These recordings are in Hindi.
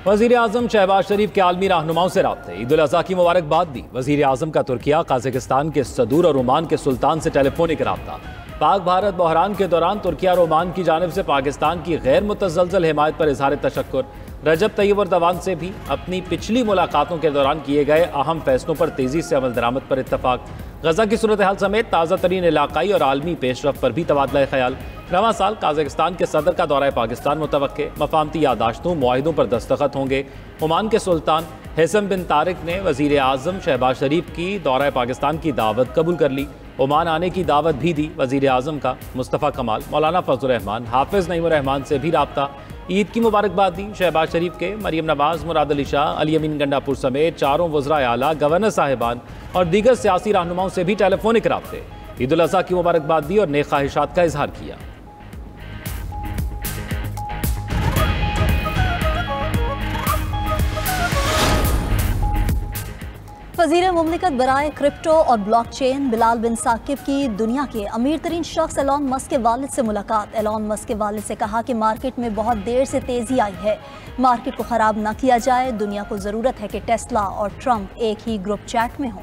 वज़ीर आज़म शहबाज शरीफ के आलमी रहनुमाओं से राब्ते, ईद उल अज़हा की मुबारकबाद दी। वज़ीर आज़म का तुर्किया, काज़ाकिस्तान के सदूर और ओमान के सुल्तान से टेलीफोनिक राब्ता। पाक भारत बहरान के दौरान तुर्किया और ओमान की जानिब से पाकिस्तान की गैर मुतज़लज़ल हिमायत पर इज़हार तशक्कुर। रजब तैयब अर्दवान से भी अपनी पिछली मुलाकातों के दौरान किए गए अहम फैसलों पर तेज़ी से अमल दरामद पर इत्तफाक। गजा की सूरत हाल समेत ताज़ा तरीन इलाकाई और आलमी पेशरफ पर भी तबादला ख्याल। रवां साल काज़ाकिस्तान के सदर का दौरा पाकिस्तान मुतवक्के। मफाहमती यादाश्तों मुआहिदों पर दस्तखत होंगे। ओमान के सुल्तान हैसम बिन तारिक ने वज़ीर आज़म शहबाज शरीफ की दौरा पाकिस्तान की दावत कबूल कर ली। ओमान आने की दावत भी दी। वज़ीर आज़म का मुस्तफ़ा कमाल, मौलाना फजल रहमान, हाफिज़ नईमुर रहमान से भी राब्ता। ईद की मुबारकबाद दी। शहबाज शरीफ के मरियम नवाज, मुराद अली शाह, अली अमीन गंडापुर समेत चारों वज़राए आला, गवर्नर साहिबान और दीगर सियासी रहनुमाओं से भी टेलीफोनिक राब्ते। ईद उल अज़हा की मुबारकबाद दी और नेक ख्वाहिशात का इजहार किया। वज़ीर मुमलिकत बराए क्रिप्टो और ब्लॉकचेन बिलाल बिन साकिब की दुनिया के अमीर तरीन शख्स एलॉन मस्क के वालिद से मुलाकात। एलॉन मस्क के वालिद से कहा कि मार्केट में बहुत देर से तेज़ी आई है, मार्केट को ख़राब न किया जाए। दुनिया को ज़रूरत है कि टेस्ला और ट्रंप एक ही ग्रुप चैट में हों।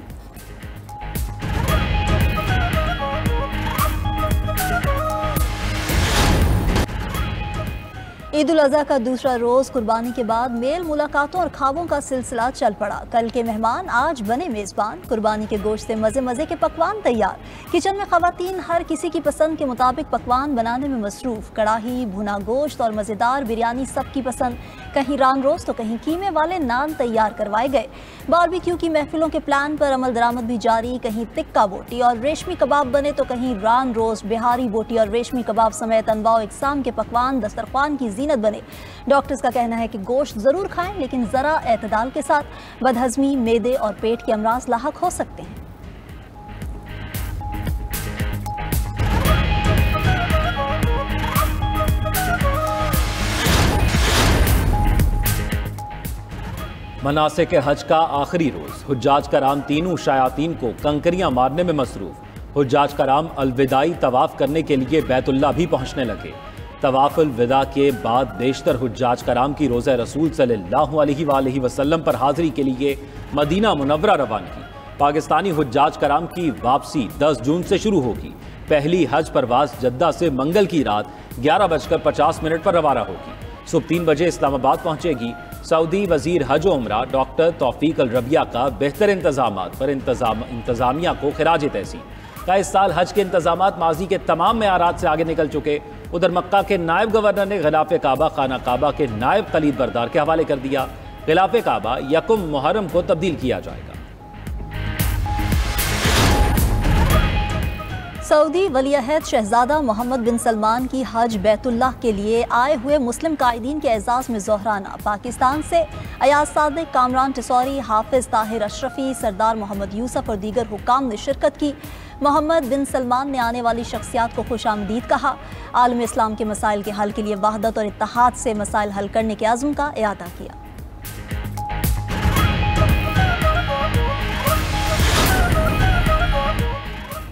ईद उल अज़हा का दूसरा रोज़ कुर्बानी के बाद मेल मुलाकातों और ख्वाबों का सिलसिला चल पड़ा। कल के मेहमान आज बने मेज़बान। कुर्बानी के गोश्त से मज़े मज़े के पकवान तैयार। किचन में ख़वातीन हर किसी की पसंद के मुताबिक पकवान बनाने में मसरूफ़। कड़ाही, भुना गोश्त और मज़ेदार बिरयानी सबकी पसंद। कहीं रान रोज़ तो कहीं कीमे वाले नान तैयार करवाए गए। बारबेक्यू की महफिलों के प्लान पर अमल दरामद भी जारी। कहीं तिक्का बोटी और रेशमी कबाब बने तो कहीं रान रोज़, बिहारी बोटी और रेशमी कबाब समेत अनवाओ इकसाम के पकवान दस्तरखान की जीनत बने। डॉक्टर्स का कहना है कि गोश्त ज़रूर खाएं, लेकिन ज़रा एतदाल के साथ। बदहज़मी, मेदे और पेट के अमराज लाहक हो सकते हैं। मनासिक हज का आखिरी रोज़। हुज्जाज कराम तीनों शयातीन को कंकरियां मारने में मसरूफ़। हुज्जाज कराम अलविदाई तवाफ़ करने के लिए बैतुल्लाह भी पहुँचने लगे। तवाफ़ुल विदा के बाद बेशतर हुज्जाज कराम की रोज़ा रसूल सल्लल्लाहु अलैहि वसल्लम पर हाज़िरी के लिए मदीना मुनव्वरा रवानगी। पाकिस्तानी हुज्जाज कराम की वापसी 10 जून से शुरू होगी। पहली हज परवाज़ जद्दा से मंगल की रात 11:50 पर रवाना होगी। सुबह 3 बजे इस्लामाबाद पहुंचेगी। सऊदी वज़ीर हज व उम्रा डॉक्टर तौफीक अल रबिया का बेहतर इंतजामात पर इंतज़ामिया को खिराज तहसीन का। इस साल हज के इंतजामात माजी के तमाम मेयारात से आगे निकल चुके। उधर मक्का के नायब गवर्नर ने गिलाफ़े काबा खाना काबा के नायब खलीद बरदार के हवाले कर दिया। गिलाफ़े काबा यकुम मुहर्रम को तब्दील किया जाएगा। सऊदी वलीअहद शहजादा मोहम्मद बिन सलमान की हज बैतुल्लाह के लिए आए हुए मुस्लिम कायदीन के एजाज़ में जोहराना। पाकिस्तान से अयाज सादिक, कामरान टिसौरी, हाफिज़ ताहिर अशरफी, सरदार मोहम्मद यूसुफ और दीगर हुकाम ने शिरकत की। मोहम्मद बिन सलमान ने आने वाली शख्सियात को खुशामदीद कहा। आलम इस्लाम के मसाइल के हल के लिए वहदत और इत्तेहाद से मसाइल हल करने के आज़म का इरादा किया।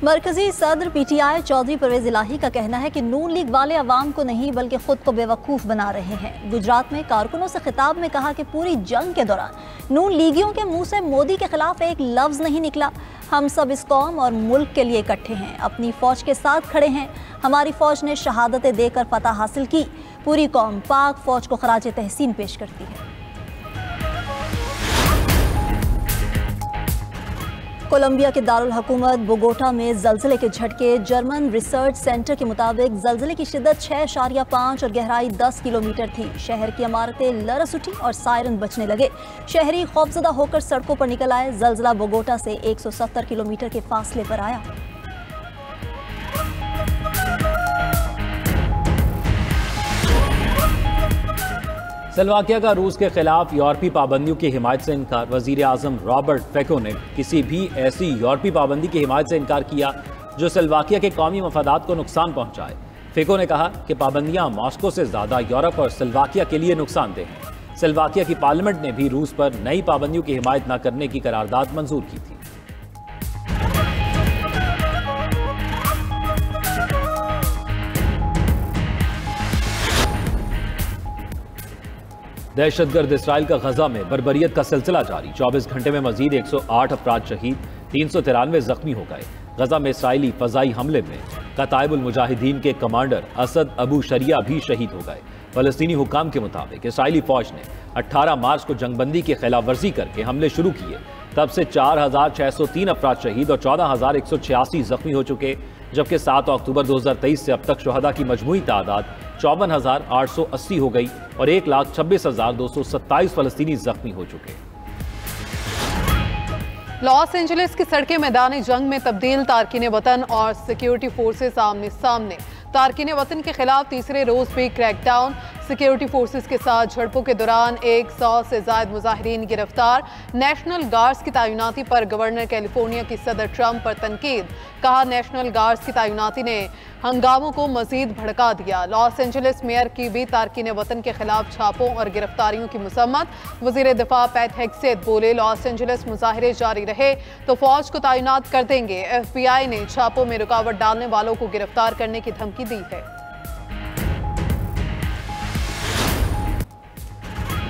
मरकजी सदर पीटीआई चौधरी परवेज इलाही का कहना है कि नून लीग वाले अवाम को नहीं बल्कि खुद को बेवकूफ़ बना रहे हैं। गुजरात में कारकुनों से खिताब में कहा कि पूरी जंग के दौरान नून लीगियों के मुंह से मोदी के खिलाफ एक लफ्ज़ नहीं निकला। हम सब इस कौम और मुल्क के लिए इकट्ठे हैं, अपनी फ़ौज के साथ खड़े हैं। हमारी फ़ौज ने शहादतें देकर फतह हासिल की। पूरी कौम पाक फ़ौज को खराज तहसीन पेश करती है। कोलंबिया के दारुल हुकूमत बोगोटा में जल्जले के झटके। जर्मन रिसर्च सेंटर के मुताबिक जल्जले की शिद्दत 6.5 और गहराई 10 किलोमीटर थी। शहर की इमारतें लरस उठी और सायरन बजने लगे। शहरी खौफजदा होकर सड़कों पर निकल आए। जल्जला बोगोटा से 170 किलोमीटर के फासले पर आया। स्लोवाकिया का रूस के खिलाफ यूरोपीय पाबंदियों की हिमायत से इनकार। वज़ीर आज़म रॉबर्ट फिको ने किसी भी ऐसी यूरोपीय पाबंदी की हिमायत से इनकार किया जो स्लोवाकिया के कौमी मफादात को नुकसान पहुँचाए। फिको ने कहा कि पाबंदियाँ मॉस्को से ज़्यादा यूरोप और स्लोवाकिया के लिए नुकसानदेह हैं। स्लोवाकिया की पार्लियामेंट ने भी रूस पर नई पाबंदियों की हिमायत न करने की करारदाद मंजूर की थी। दहशतगर्द इसराइल का गजा में बर्बरियत का सिलसिला जारी। 24 घंटे में मजीद 108 अफराद शहीद, 393 जख्मी हो गए। गजा में इसराइली फजाई हमले में कताइबुल मुजाहिदीन के कमांडर असद अबू शरिया भी शहीद हो गए। फलस्तीनी हुकाम के मुताबिक इसराइली फौज ने 18 मार्च को जंगबंदी की खिलाफ वर्जी करके हमले शुरू किए। तब से 4603 अफराद शहीद और 14186 जख्मी हो चुके, जबकि 7 अक्टूबर 2023 से अब तक शुहदा की मजमूई तादाद 54,880 हो गई और 1,26,227 फलस्तीनी जख्मी हो चुके। लॉस एंजलिस की सड़कें मैदानी जंग में तब्दील, तारकीन वतन और सिक्योरिटी फोर्सेस आमने सामने। तारकीन वतन के खिलाफ तीसरे रोज भी क्रैकडाउन, सिक्योरिटी फोर्सेस के साथ झड़पों के दौरान 100 से ज्यादा मुजाहिरीन गिरफ्तार। नेशनल गार्ड्स की तैनाती पर गवर्नर कैलिफोर्निया की सदर ट्रंप पर तनकीद, कहा नेशनल गार्ड्स की तैनाती ने हंगामों को मजीद भड़का दिया। लॉस एंजलिस मेयर की भी तारकीन वतन के खिलाफ छापों और गिरफ्तारियों की मुसम्मत। वजीर दिफा पैट हेग्सेथ बोले, लॉस एंजलिस मुजाहिरे जारी रहे तो फौज को तैनात कर देंगे। FBI ने छापों में रुकावट डालने वालों को गिरफ्तार करने की धमकी दी है।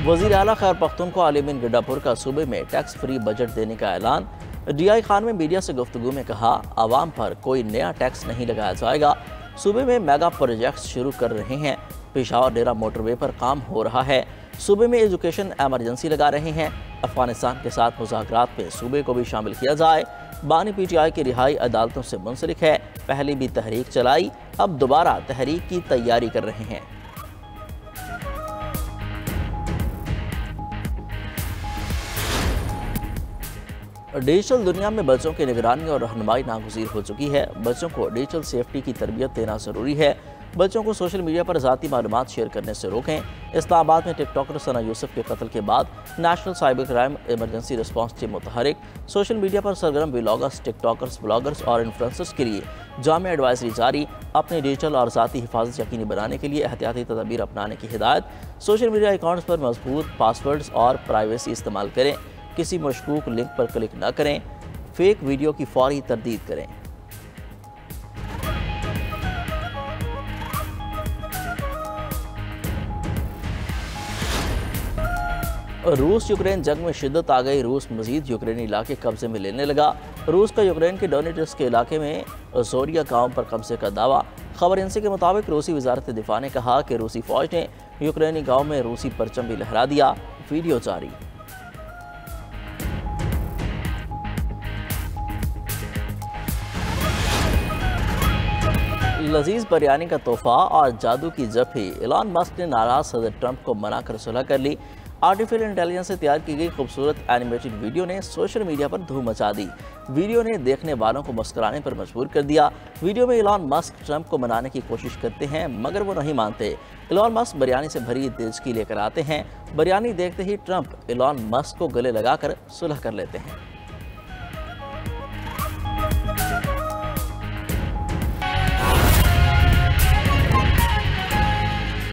वज़ीर आला खैर पख्तूनख्वा अली बिन गड्डापुर का सूबे में टैक्स फ्री बजट देने का ऐलान। DI खान में मीडिया से गुफ्तगू में कहा, आवाम पर कोई नया टैक्स नहीं लगाया जाएगा। सूबे में मेगा प्रोजेक्ट्स शुरू कर रहे हैं। पेशावर डेरा मोटरवे पर काम हो रहा है। सूबे में एजुकेशन एमरजेंसी लगा रहे हैं। अफगानिस्तान के साथ मुज़ाकरात में सूबे को भी शामिल किया जाए। बानी PTI की रिहाई अदालतों से मुंसलिक है। पहले भी तहरीक चलाई, अब दोबारा तहरीक की तैयारी कर रहे हैं। डिजिटल दुनिया में बच्चों की निगरानी और रहनुमाई नागुज़ीर हो चुकी है। बच्चों को डिजिटल सेफ्टी की तरबियत देना ज़रूरी है। बच्चों को सोशल मीडिया पर ज़ाती मालूमात शेयर करने से रोकें। इस्लामाबाद में टिकटॉकर सना यूसुफ के कत्ल के बाद national cyber crime emergency response team मुतहरिक। सोशल मीडिया पर सरगर्म व्लॉगर्स, टिकटॉकर्स, ब्लॉगर्स और इन्फ्लुएंसर्स के लिए जामे एडवाइजरी जारी। अपनी डिजिटल और ज़ाती हिफाजत यकीनी बनाने के लिए एहतियाती तदबीर अपनाने की हिदायत। सोशल मीडिया अकाउंट्स पर मजबूत पासवर्ड्स और प्राइवेसी इस्तेमाल करें। किसी मशकूक लिंक पर क्लिक न करें। फेक वीडियो की फौरी तरदीद करें। रूस यूक्रेन जंग में शिद्दत आ गई। रूस मजीद यूक्रेनी इलाके कब्जे में लेने लगा। रूस का यूक्रेन के डोनेट्स्क के इलाके में जोरिया गांव पर कब्जे का दावा। खबर एजेंसी के मुताबिक रूसी वजारत दिफा ने कहा कि रूसी फौज ने यूक्रेनी गांव में रूसी परचम भी लहरा दिया। वीडियो जारी। लजीज बिरयानी का तोहफा और जादू की जफी। एलन मस्क ने नाराज सदर ट्रंप को मनाकर सुलह कर ली। आर्टिफिशियल इंटेलिजेंस से तैयार की गई खूबसूरत एनिमेटेड वीडियो ने सोशल मीडिया पर धूम मचा दी। वीडियो ने देखने वालों को मुस्कुराने पर मजबूर कर दिया। वीडियो में एलन मस्क ट्रंप को मनाने की कोशिश करते हैं मगर वो नहीं मानते। एलन मस्क बिरयानी से भरी देजकी लेकर आते हैं। बिरयानी देखते ही ट्रंप एलन मस्क को गले लगाकर सुलह कर लेते हैं।